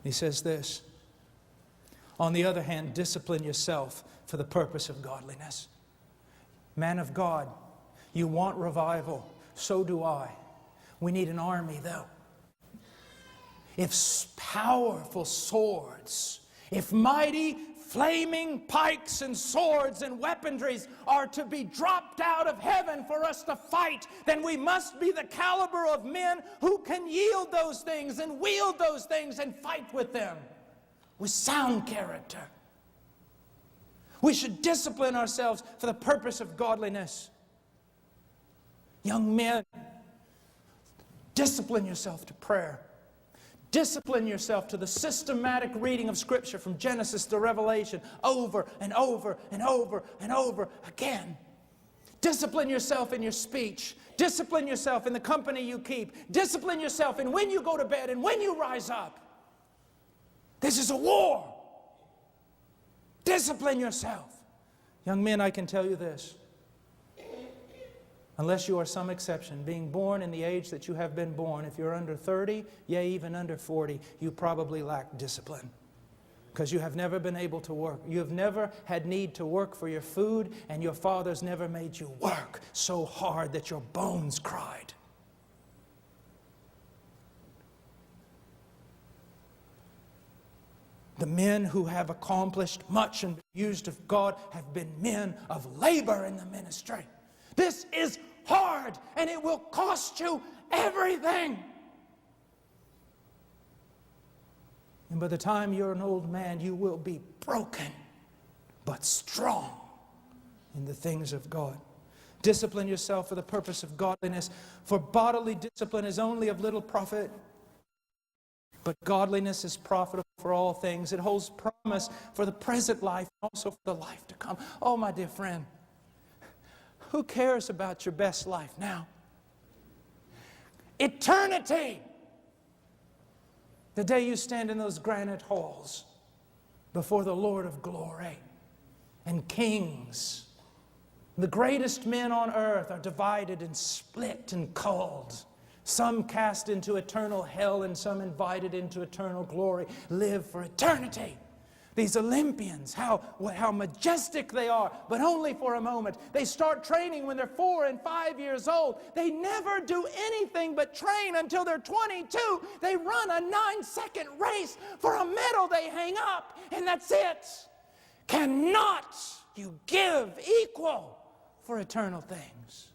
He says this, on the other hand, discipline yourself for the purpose of godliness. Man of God, you want revival. So do I. We need an army, though. If powerful swords, if mighty flaming pikes and swords and weaponries are to be dropped out of heaven for us to fight, then we must be the caliber of men who can yield those things and wield those things and fight with them with sound character. We should discipline ourselves for the purpose of godliness. Young men, discipline yourself to prayer. Discipline yourself to the systematic reading of Scripture from Genesis to Revelation over and over and over and over again. Discipline yourself in your speech. Discipline yourself in the company you keep. Discipline yourself in when you go to bed and when you rise up. This is a war. Discipline yourself. Young men, I can tell you this. Unless you are some exception, being born in the age that you have been born, if you're under 30, yea, even under 40, you probably lack discipline. Because you have never been able to work. You have never had need to work for your food, and your fathers never made you work so hard that your bones cried. The men who have accomplished much and been used of God have been men of labor in the ministry. This is hard, and it will cost you everything. And by the time you're an old man, you will be broken, but strong in the things of God. Discipline yourself for the purpose of godliness, for bodily discipline is only of little profit, but godliness is profitable for all things. It holds promise for the present life and also for the life to come. Oh, my dear friend, who cares about your best life now? Eternity! The day you stand in those granite halls before the Lord of glory and kings. The greatest men on earth are divided and split and called. Some cast into eternal hell and some invited into eternal glory. Live for eternity. These Olympians, how majestic they are, but only for a moment. They start training when they're 4 and 5 years old. They never do anything but train until they're 22. They run a 9-second race for a medal they hang up, and that's it. Cannot you give equal for eternal things?